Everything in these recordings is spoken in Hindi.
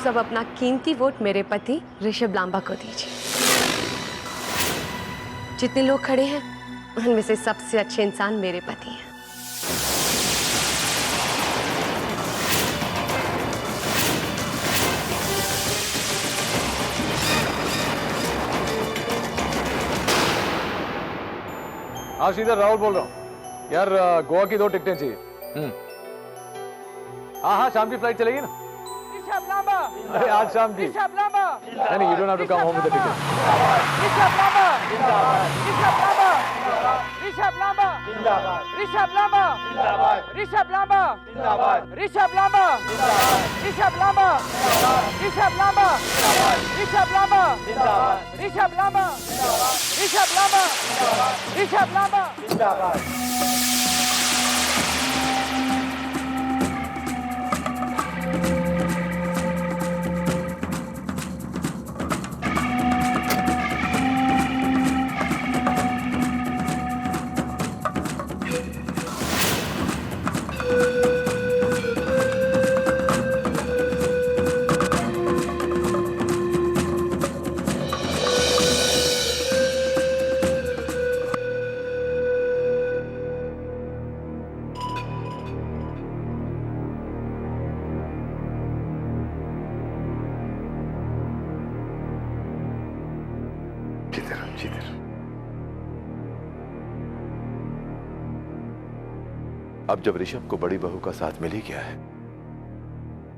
सब अपना कीमती वोट मेरे पति ऋषभ लांबा को दीजिए। जितने लोग खड़े हैं उनमें से सबसे अच्छे इंसान मेरे पति हैं। हाँ श्रीधर, राहुल बोल रहा हूँ यार। गोवा की 2 टिकटें चाहिए। हाँ हाँ, शाम की फ्लाइट चलेगी ना? ऋषभ लांबा। अरे आज शाम की। ऋषभ लांबा। नहीं, you don't have to come home with the ticket. Rishabh Lamba. Rishabh Lamba. Rishabh Lamba. Rishabh Lamba. Rishabh Lamba. Rishabh Lamba. Rishabh Lamba. Rishabh Lamba. Rishabh Lamba. Rishabh Lamba. Rishabh Lamba. Rishabh Lamba. अब जब ऋषभ को बड़ी बहू का साथ मिल ही गया है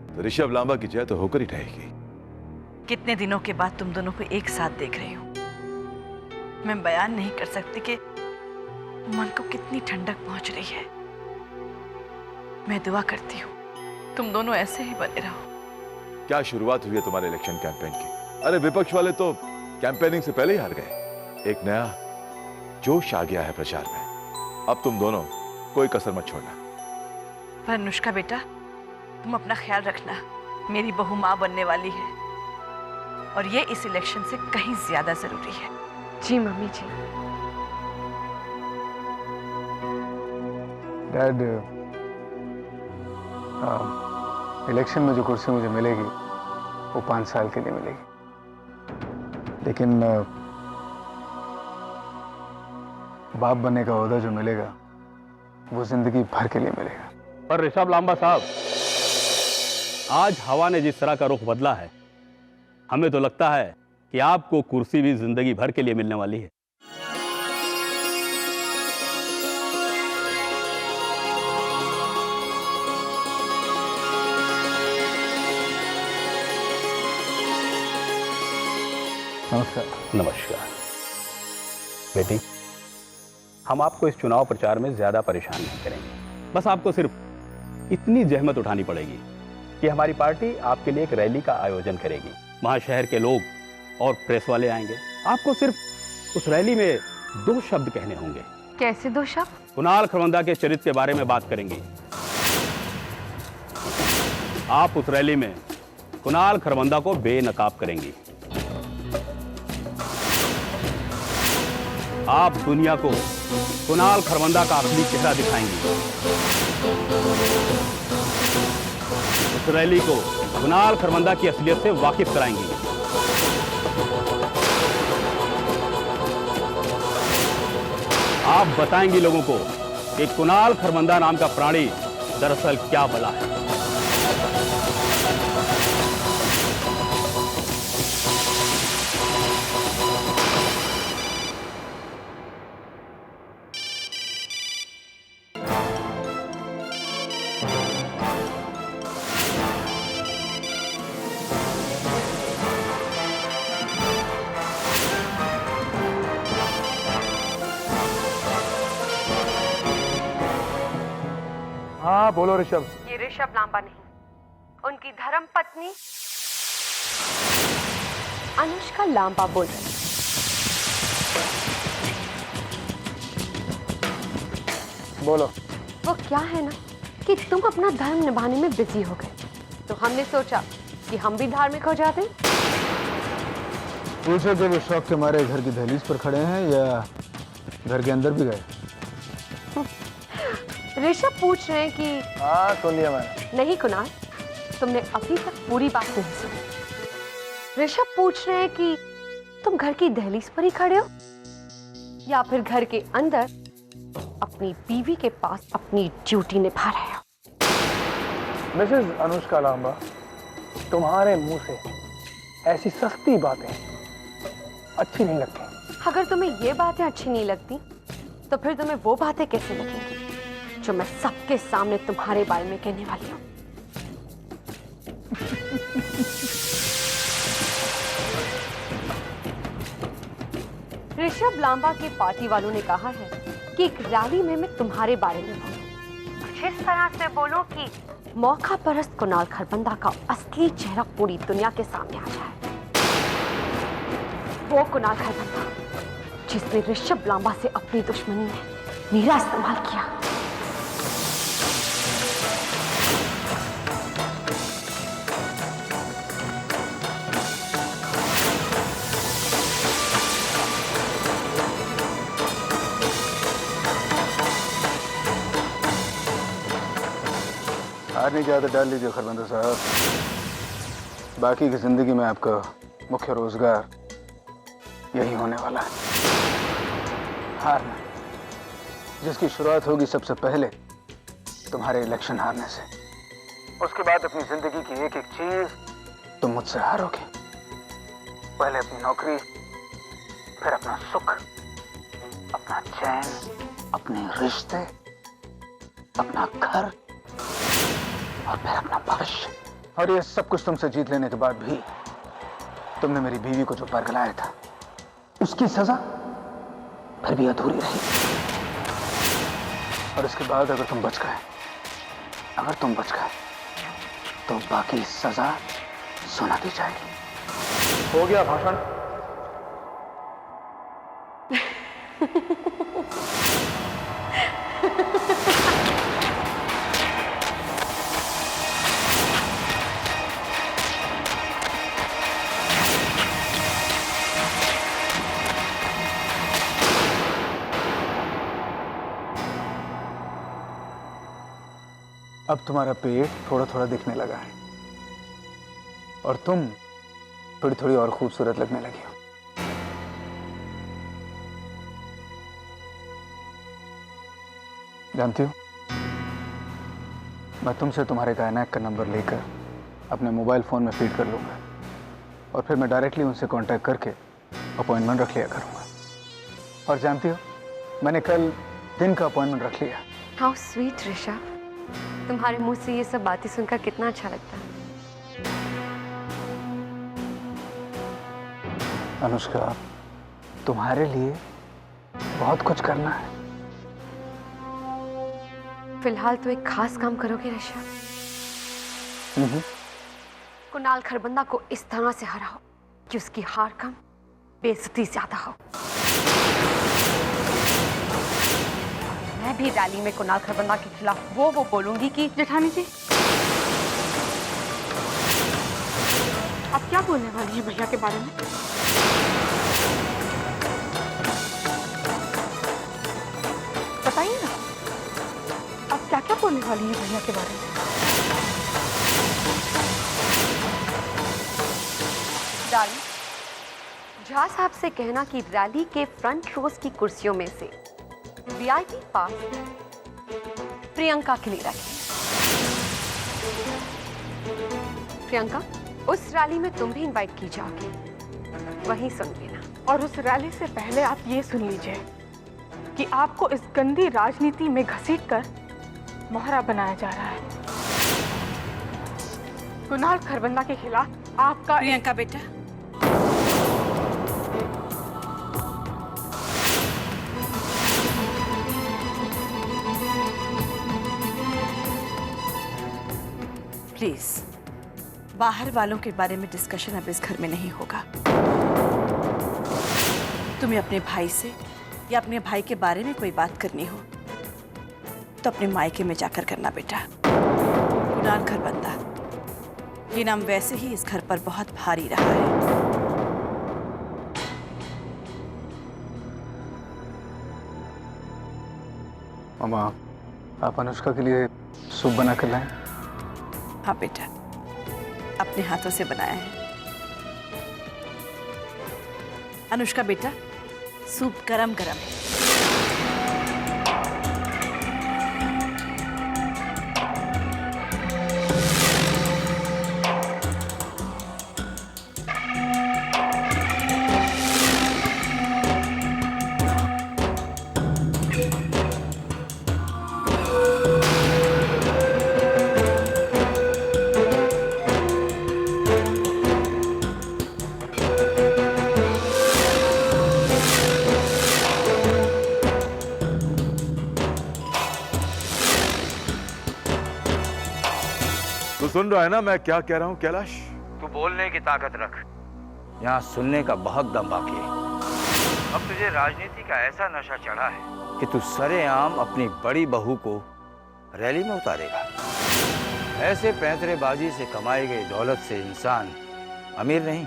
तो ऋषभ लांबा की जय तो होकर ही रहेगी। कितने दिनों के बाद तुम दोनों को एक साथ देख रही हूं। मैं बयान नहीं कर सकती कि मन को कितनी ठंडक पहुंच रही है। मैं दुआ करती हूं तुम दोनों ऐसे ही बने रहो। क्या शुरुआत हुई है तुम्हारे इलेक्शन कैंपेन की? अरे विपक्ष वाले तो कैंपेनिंग से पहले ही हार गए। एक नया जोश आ गया है प्रचार में। अब तुम दोनों कोई कसर मत छोड़ना। पर अनुष्का बेटा, तुम अपना ख्याल रखना। मेरी बहू माँ बनने वाली है और ये इस इलेक्शन से कहीं ज्यादा जरूरी है। जी मम्मी जी। डैड, इलेक्शन में जो कुर्सी मुझे मिलेगी वो 5 साल के लिए मिलेगी, लेकिन बाप बनने का ओहदा जो मिलेगा वो जिंदगी भर के लिए मिलेगा। पर ऋषभ लांबा साहब, आज हवा ने जिस तरह का रुख बदला है, हमें तो लगता है कि आपको कुर्सी भी जिंदगी भर के लिए मिलने वाली है। नमस्कार। नमस्कार बेटी, हम आपको इस चुनाव प्रचार में ज्यादा परेशान नहीं करेंगे। बस आपको सिर्फ इतनी जहमत उठानी पड़ेगी कि हमारी पार्टी आपके लिए एक रैली का आयोजन करेगी। वहां शहर के लोग और प्रेस वाले आएंगे। आपको सिर्फ उस रैली में 2 शब्द कहने होंगे। कैसे 2 शब्द? कुणाल खरवंदा के चरित्र के बारे में बात करेंगे। आप उस रैली में कुणाल खरवंदा को बेनकाब करेंगी। आप दुनिया को कुणाल खरवंदा का असली चेहरा दिखाएंगी। उस रैली को कुणाल खरवंदा की असलियत से वाकिफ कराएंगी। आप बताएंगी लोगों को कि कुणाल खरवंदा नाम का प्राणी दरअसल क्या बला है। हाँ बोलो ऋषभ। ये ऋषभ लांबा नहीं, उनकी धर्म पत्नी अनुष्का लांबा बोल रही है। बोलो। वो क्या है ना कि तुम अपना धर्म निभाने में बिजी हो गए, तो हमने सोचा कि हम भी धार्मिक हो जाते। पूछो जब इस शौक के मारे घर की दहलीज पर खड़े हैं या घर के अंदर भी गए? ऋषभ पूछ रहे हैं कि हाँ सुन लिया मैंने। नहीं कुणाल, तुमने अभी तक पूरी बात नहीं सुनी। ऋषभ पूछ रहे हैं कि तुम घर की दहलीज पर ही खड़े हो या फिर घर के अंदर अपनी बीवी के पास अपनी ड्यूटी निभा रहे हो। मिसेस अनुष्का लांबा, तुम्हारे मुंह से ऐसी सस्ती बातें अच्छी नहीं लगती। अगर तुम्हें ये बातें अच्छी नहीं लगती तो फिर तुम्हें वो बातें कैसे लगेंगी जो मैं सबके सामने तुम्हारे बारे में कहने वाली हूँ। ऋषभ लांबा के पार्टी वालों ने कहा है कि एक रैली में मैं तुम्हारे बारे में बोलूं, कुछ इस तरह से बोलूं कि मौका परस्त कुणाल खरबंदा का असली चेहरा पूरी दुनिया के सामने आ जाए। वो कुणाल खरबंदा जिसने ऋषभ लांबा से अपनी दुश्मनी में मेरा इस्तेमाल किया। हारने की आदत डाल लीजिए खरबंदा साहब। बाकी की जिंदगी में आपका मुख्य रोजगार यही होने वाला है, हारना, जिसकी शुरुआत होगी सबसे पहले तुम्हारे इलेक्शन हारने से। उसके बाद अपनी जिंदगी की एक एक चीज तुम मुझसे हारोगे। पहले अपनी नौकरी, फिर अपना सुख, अपना चैन, अपने रिश्ते, अपना घर और फिर अपना भविष्य। और ये सब कुछ तुमसे जीत लेने के बाद भी तुमने मेरी बीवी को जो बरगलाया था उसकी सजा फिर भी अधूरी रही। और इसके बाद अगर तुम बच गए तो बाकी सजा सुना दी जाएगी। हो गया भाषण। अब तुम्हारा पेट थोड़ा थोड़ा दिखने लगा है और तुम थोड़ी थोड़ी और खूबसूरत लगने लगी हो। जानती हो, मैं तुमसे तुम्हारे गायनाक का नंबर लेकर अपने मोबाइल फोन में फीड कर लूंगा और फिर मैं डायरेक्टली उनसे कांटेक्ट करके अपॉइंटमेंट रख लिया करूंगा। और जानती हो, मैंने कल दिन का अपॉइंटमेंट रख लिया। हाउ स्वीट ऋषभ, तुम्हारे मुंह से ये सब बातें सुनकर कितना अच्छा लगता है। अनुष्का, तुम्हारे लिए बहुत कुछ करना है। फिलहाल तो एक खास काम करोगे ऋषभ। कुणाल खरबंदा को इस तरह से हराओ कि उसकी हार कम, बेइज्जती ज्यादा हो। मैं भी रैली में कुणाल खरबंदा के खिलाफ वो बोलूंगी कि जेठानी जी, आप क्या बोलने वाली हैं भैया के बारे में? बताइए ना, आप क्या क्या बोलने वाली हैं भैया के बारे में? डार्लिंग, झा साहब से कहना कि रैली के फ्रंट रोज की कुर्सियों में से वीआईपी पास प्रियंका के लिए रखें। प्रियंका, उस रैली में तुम भी इनवाइट की जाओगी, वहीं सुन लेना। और उस रैली से पहले आप ये सुन लीजिए कि आपको इस गंदी राजनीति में घसीटकर मोहरा बनाया जा रहा है। कुणाल खरबंदा के खिलाफ आपका प्रियंका बेटा, प्लीज बाहर वालों के बारे में डिस्कशन अब इस घर में नहीं होगा। तुम्हें अपने भाई से या अपने भाई के बारे में कोई बात करनी हो तो अपने मायके में जाकर करना बेटा। कुणाल खरबंदा, ये नाम वैसे ही इस घर पर बहुत भारी रहा है। मामा, आप अनुष्का के लिए सूप बना कर लाएं। हाँ बेटा, अपने हाथों से बनाया है। अनुष्का बेटा, सूप गरम गरम है। तू सुन रहा है ना मैं क्या कह रहा हूं कैलाश? तू बोलने की ताकत रख, यहाँ सुनने का बहुत दम बाकी है। अब तुझे राजनीति का ऐसा नशा चढ़ा है कि तू सरेआम अपनी बड़ी बहू को रैली में उतारेगा। ऐसे पैंतरेबाजी से कमाई गई दौलत से इंसान अमीर नहीं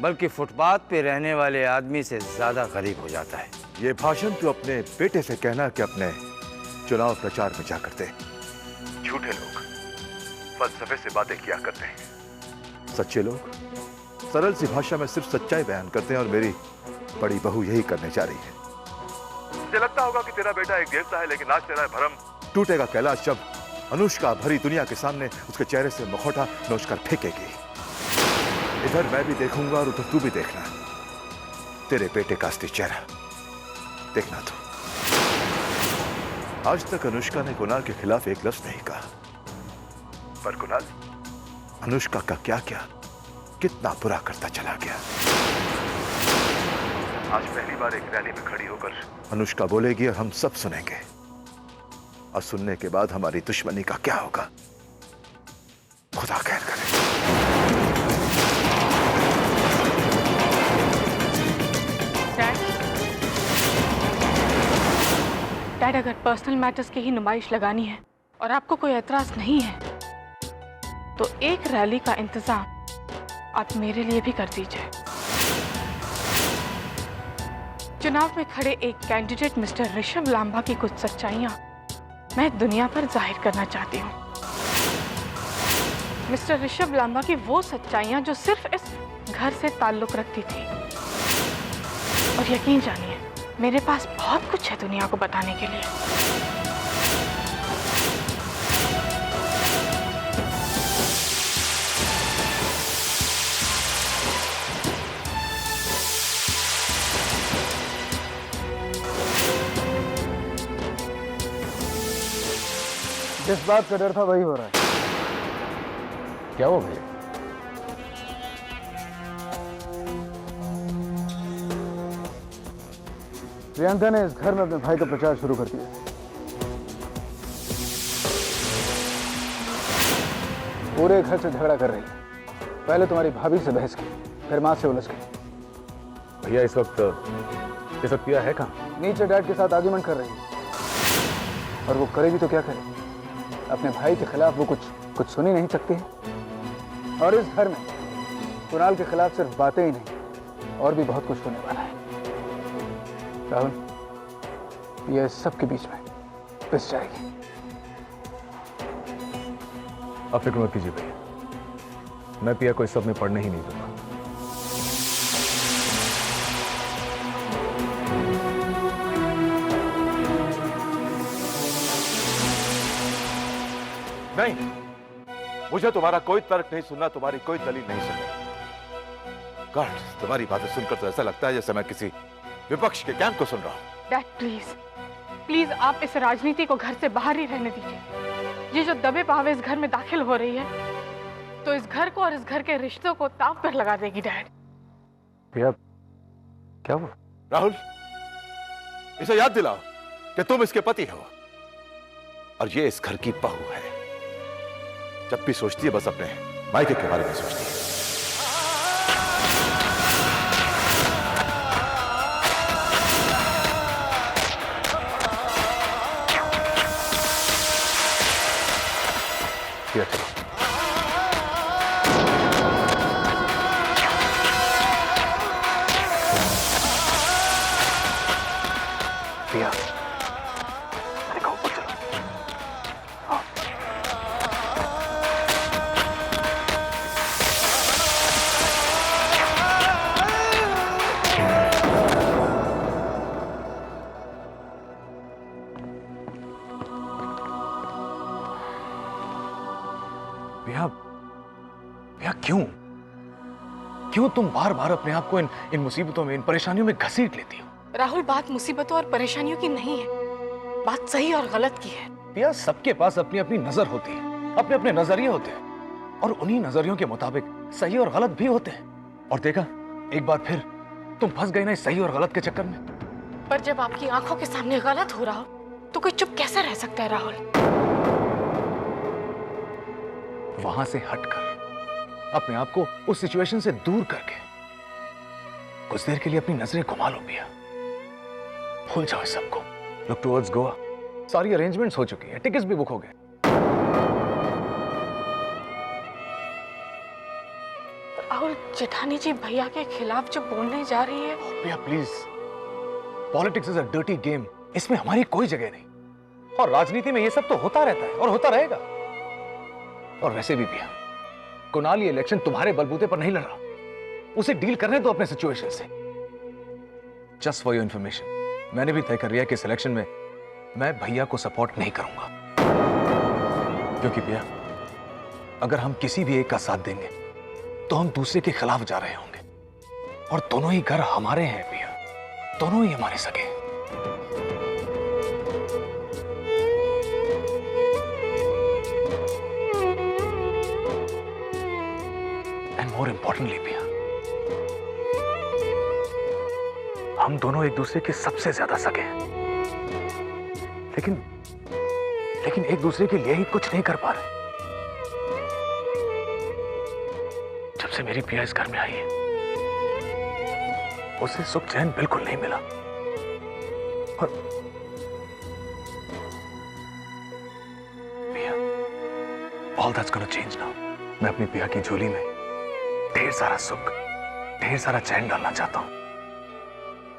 बल्कि फुटपाथ पे रहने वाले आदमी से ज्यादा गरीब हो जाता है। ये भाषण तू अपने बेटे से कहना कि अपने चुनाव प्रचार में जाकर दे। झूठे लोग फलसफे से बातें किया करते हैं, सच्चे लोग सरल सी भाषा में सिर्फ सच्चाई बयान करते हैं और मेरी बड़ी बहू यही करने जा रही है। मुझे लगता होगा कि तेरा बेटा एक देवता है, लेकिन आज तेरा भरम टूटेगा कैलाश जब अनुष्का भरी दुनिया के सामने उसके चेहरे से मुखौटा नोचकर फेंकेगी। इधर मैं भी देखूंगा और उधर तू भी देखना, तेरे बेटे का असली चेहरा देखना। तू आज तक अनुष्का ने कुणाल के खिलाफ एक लफ्ज नहीं कहा, पर कुणाल अनुष्का का क्या क्या कितना बुरा करता चला गया। आज पहली बार एक रैली में खड़ी होकर अनुष्का बोलेगी और हम सब सुनेंगे, और सुनने के बाद हमारी दुश्मनी का क्या होगा खुदा खैर करे। डैड, अगर पर्सनल मैटर्स की ही नुमाइश लगानी है और आपको कोई एतराज नहीं है तो एक रैली का इंतजाम आप मेरे लिए भी कर दीजिए। चुनाव में खड़े एक कैंडिडेट मिस्टर ऋषभ लांबा की कुछ सच्चाइयां मैं दुनिया पर जाहिर करना चाहती हूँ। मिस्टर ऋषभ लांबा की वो सच्चाइयां जो सिर्फ इस घर से ताल्लुक रखती थी। और यकीन जानिए, मेरे पास बहुत कुछ है दुनिया को बताने के लिए। जिस बात का डर था वही हो रहा है। क्या हुआ भैया? प्रियंका ने इस घर में अपने भाई का प्रचार शुरू कर दिया। पूरे घर से झगड़ा कर रही है। पहले तुम्हारी भाभी से बहस की, फिर मां से उलझ गई। भैया इस वक्त पिया है कहाँ? नीचे डैड के साथ आर्ग्यूमेंट कर रही है। और वो करेगी तो क्या करे, अपने भाई के खिलाफ वो कुछ सुन ही नहीं सकती है। और इस घर में कुणाल के खिलाफ सिर्फ बातें ही नहीं, और भी बहुत कुछ होने वाला है। राहुल, ये सब के बीच में पिस जाएगी। आप फिक्र मत कीजिए भैया, मैं पिया को इस सब में पढ़ने ही नहीं दूंगा। नहीं, मुझे तुम्हारा कोई तर्क नहीं सुनना, तुम्हारी कोई दलील नहीं सुननी। गॉड, तुम्हारी बातें सुनकर तो ऐसा लगता है जैसे मैं किसी विपक्ष के कैंप को सुन रहा हूं। डैड प्लीज प्लीज, आप इस राजनीति को घर से बाहर ही रहने दीजिए। ये जो दबे पावे इस घर में दाखिल हो रही है तो इस घर को और इस घर के रिश्तों को ताव पर लगा देगी। डैड भैया क्या हुआ? राहुल, इसे याद दिलाओ कि तुम इसके पति हो और ये इस घर की बहू है। जब भी सोचती है बस अपने मायके के बारे में सोचती है। पिया चलो। पिया, मैंने कहा ऊपर चलो। हाँ। क्यों तुम बार बार अपने आप को इन मुसीबतों में, इन परेशानियों में घसीट लेती हो? राहुल, बात मुसीबतों और परेशानियों की नहीं है, बात सही और गलत की है। पिया, सबके पास अपनी अपनी नजर होती है, अपने अपने नजरिए होते हैं, और उन्हीं नजरियों के मुताबिक सही और गलत भी होते हैं। और देखा, एक बार फिर तुम फंस गई ना इस सही और गलत के चक्कर में। पर जब आपकी आंखों के सामने गलत हो रहा हो तो कोई चुप कैसे रह सकता है राहुल? वहां से हटकर, अपने आप को उस सिचुएशन से दूर करके कुछ देर के लिए अपनी नजरें घुमा लो पिया। भूल जाओ इस सबको। Look towards Goa. सारी अरेंजमेंट्स हो चुकी है, टिकट्स भी बुक हो गए। राहुल, जेठानी जी भैया के खिलाफ जो बोलने जा रही है। पिया please, politics is a dirty game, इसमें हमारी कोई जगह नहीं। और राजनीति में ये सब तो होता रहता है और होता रहेगा। और वैसे भी पिया, कुणाल ये इलेक्शन तुम्हारे बलबूते पर नहीं लड़ रहा, उसे डील करने दो अपने सिचुएशन से। जस्ट फॉर योर इंफॉर्मेशन, मैंने भी तय कर लिया कि इस इलेक्शन में मैं भैया को सपोर्ट नहीं करूंगा। क्योंकि भैया, अगर हम किसी भी एक का साथ देंगे तो हम दूसरे के खिलाफ जा रहे होंगे। और दोनों ही घर हमारे हैं भैया, दोनों ही हमारे सगे। एंड मोर इंपॉर्टेंटली भैया, हम दोनों एक दूसरे के सबसे ज्यादा सगे हैं, लेकिन एक दूसरे के लिए ही कुछ नहीं कर पा रहे। जब से मेरी पिया इस घर में आई है, उसे सुख चैन बिल्कुल नहीं मिला। और पिया, all that's gonna change now. मैं अपनी पिया की झोली में ढेर सारा सुख, ढेर सारा चैन डालना चाहता हूं।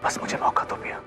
बस मुझे मौका दो पिया।